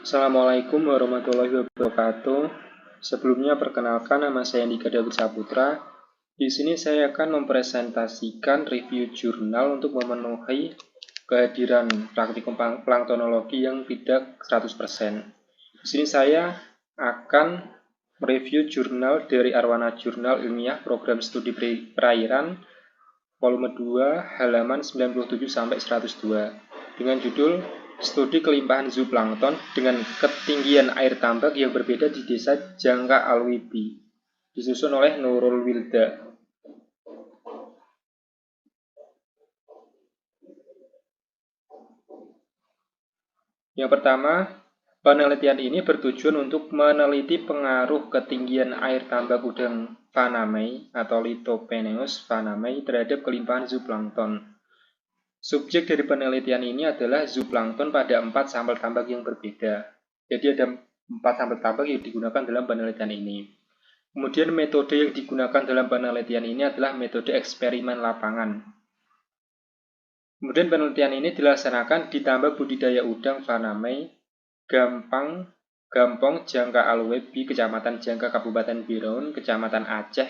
Assalamualaikum warahmatullahi wabarakatuh. Sebelumnya perkenalkan, nama saya Andika David Saputra. Di sini saya akan mempresentasikan review jurnal untuk memenuhi kehadiran praktikum planktonologi yang tidak 100%. Di sini saya akan mereview jurnal dari Arwana Jurnal Ilmiah Program Studi Perairan volume 2 halaman 97 sampai 102 dengan judul Studi Kelimpahan Zooplankton dengan Ketinggian Air Tambak yang Berbeda di Desa Jangka Alwibi, disusun oleh Nurul Wilda. Yang pertama, penelitian ini bertujuan untuk meneliti pengaruh ketinggian air tambak udang Vanamae atau Lithopeneus vanamae terhadap kelimpahan zooplankton. Subjek dari penelitian ini adalah zooplankton pada 4 sampel tambak yang berbeda. Jadi ada 4 sampel tambak yang digunakan dalam penelitian ini. Kemudian metode yang digunakan dalam penelitian ini adalah metode eksperimen lapangan. Kemudian penelitian ini dilaksanakan di tambak budidaya udang Vanamae Gampong Jangka Alwibi, Kecamatan Jangka, Kabupaten Biraun, Kecamatan Aceh,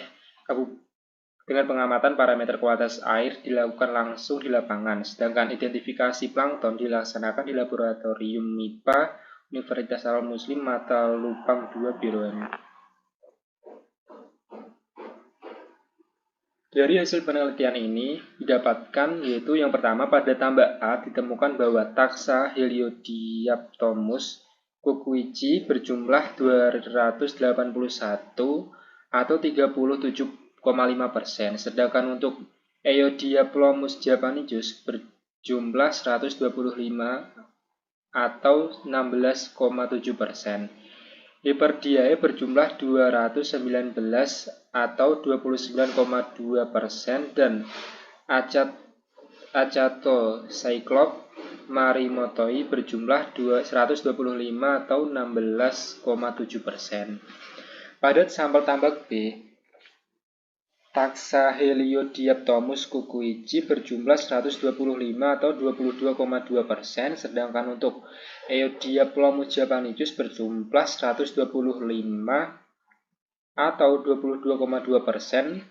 dengan pengamatan parameter kualitas air dilakukan langsung di lapangan, sedangkan identifikasi plankton dilaksanakan di laboratorium MIPA Universitas Al-Muslim Matalupang II Biraun. Dari hasil penelitian ini didapatkan yaitu yang pertama, pada tambak A ditemukan bahwa taksa Heliodiaptomus kukuichi berjumlah 281 atau 37,5%, sedangkan untuk Eodiaplomus japanicus berjumlah 125 atau 16,7%. Hiperdiae berjumlah 219 atau 29,2% dan Acatocyclops marimotoi berjumlah 125 atau 16,7%. Pada sampel tambak B, taksa Heliodiaptomus kukuichi berjumlah 125 atau 22,2%, sedangkan untuk Eodiaplomus japanicus berjumlah 125 atau 22,2%.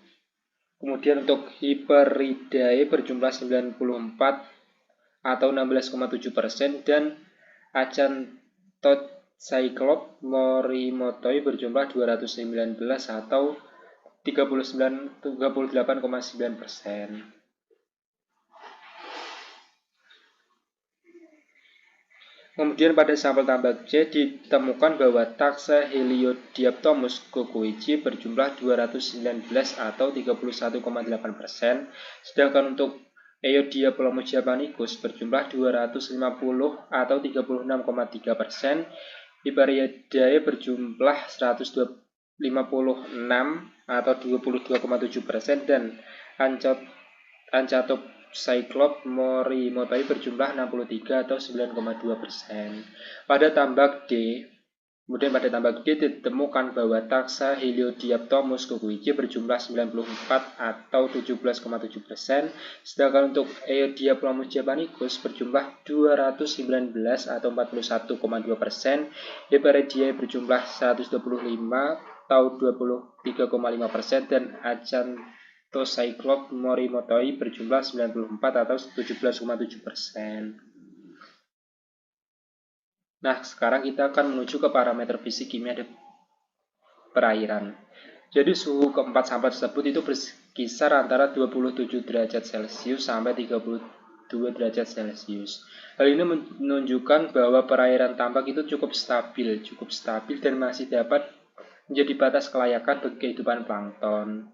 Kemudian untuk Hiperidae berjumlah 94 atau 16,7% dan Acanthocyclops morimotoi berjumlah 219 atau 38,9%. Kemudian pada sampel tambak C ditemukan bahwa taksa Heliodiaptomus kukuichi berjumlah 219 atau 31,8%, sedangkan untuk Eodiaplomus japanicus berjumlah 250 atau 36,3%, Hiperidae berjumlah 156 atau 22,7% dan Acanthocyclops morimotoi berjumlah 63 atau 9,2%. Pada tambak D, kemudian pada tambak D ditemukan bahwa taksa Heliodiaptomus kukuichi berjumlah 94 atau 17,7%, sedangkan untuk Eodiaplomus japanicus berjumlah 219 atau 41,2%, Hiperidae berjumlah 125 atau 23,5% dan Acanthocyclops morimotoi berjumlah 94 atau 17,7%. Nah, sekarang kita akan menuju ke parameter fisik kimia perairan. Jadi suhu keempat sampel tersebut itu berkisar antara 27 derajat Celcius sampai 32 derajat Celcius. Hal ini menunjukkan bahwa perairan tambak itu cukup stabil dan masih dapat menjadi batas kelayakan bagi kehidupan plankton.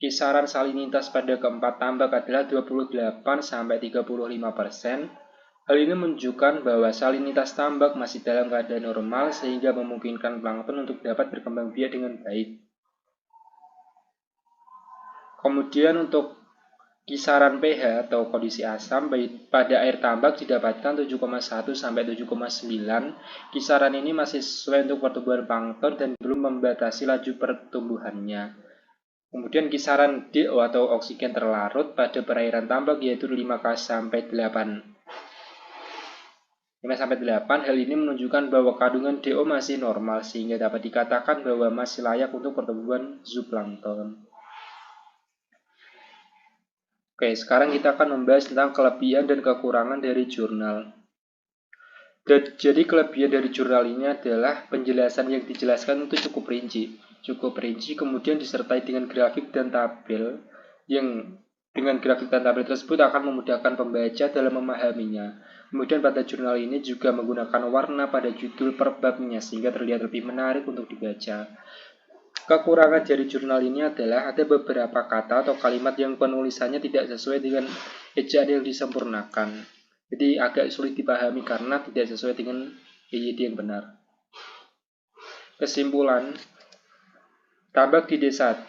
Kisaran salinitas pada keempat tambak adalah 28 sampai 35%. Hal ini menunjukkan bahwa salinitas tambak masih dalam keadaan normal sehingga memungkinkan plankton untuk dapat berkembang biak dengan baik. Kemudian untuk kisaran pH atau kondisi asam pada air tambak didapatkan 7,1 sampai 7,9. Kisaran ini masih sesuai untuk pertumbuhan plankton dan belum membatasi laju pertumbuhannya. Kemudian kisaran DO atau oksigen terlarut pada perairan tambak yaitu 5K sampai 8. 5-8, hal ini menunjukkan bahwa kandungan DO masih normal sehingga dapat dikatakan bahwa masih layak untuk pertumbuhan zooplankton. Oke, sekarang kita akan membahas tentang kelebihan dan kekurangan dari jurnal. Jadi kelebihan dari jurnal ini adalah penjelasan yang dijelaskan itu cukup rinci, kemudian disertai dengan grafik dan tabel yang dengan grafik dan tabel tersebut akan memudahkan pembaca dalam memahaminya. Kemudian pada jurnal ini juga menggunakan warna pada judul per babnya sehingga terlihat lebih menarik untuk dibaca. Kekurangan dari jurnal ini adalah ada beberapa kata atau kalimat yang penulisannya tidak sesuai dengan ejaan yang disempurnakan. Jadi agak sulit dipahami karena tidak sesuai dengan EYD yang benar. Kesimpulan, tambak di desa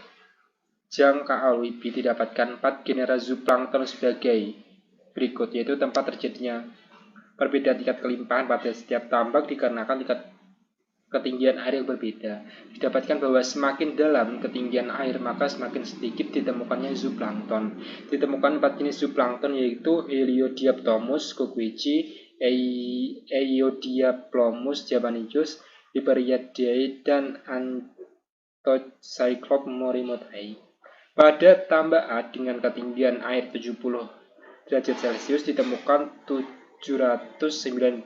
Jang Kaalwibi didapatkan 4 genera zooplankton sebagai berikut, yaitu tempat terjadinya perbedaan tingkat kelimpahan pada setiap tambak dikarenakan tingkat ketinggian air yang berbeda. Didapatkan bahwa semakin dalam ketinggian air, maka semakin sedikit ditemukannya zooplankton. Ditemukan 4 jenis zooplankton yaitu Heliodiaptomus kokweci, Eiodiaplomus javanicus, Viperiidae, dan Anthocyclops morimotae. Pada tambak A dengan ketinggian air 70 derajat Celcius ditemukan 719,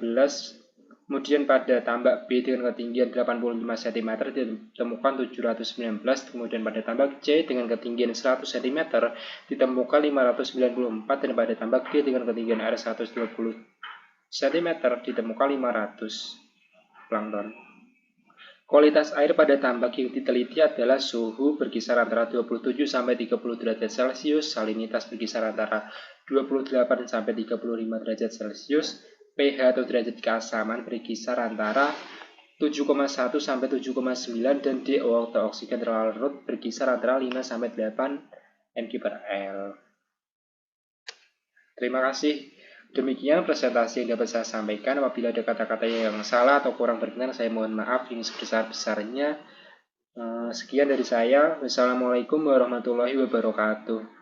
kemudian pada tambak B dengan ketinggian 85 cm ditemukan 719, kemudian pada tambak C dengan ketinggian 100 cm ditemukan 594, dan pada tambak D dengan ketinggian air 120 cm ditemukan 500 plankton. Kualitas air pada tambak yang diteliti adalah suhu berkisar antara 27 sampai 30 derajat Celcius, salinitas berkisar antara 28 sampai 35 derajat Celcius, pH atau derajat keasaman berkisar antara 7,1 sampai 7,9, dan DO atau oksigen terlarut berkisar antara 5 sampai 8 mg/L. Terima kasih. Demikian presentasi yang dapat saya sampaikan. Apabila ada kata-kata yang salah atau kurang berkenan, saya mohon maaf yang sebesar-besarnya. Sekian dari saya. Wassalamualaikum warahmatullahi wabarakatuh.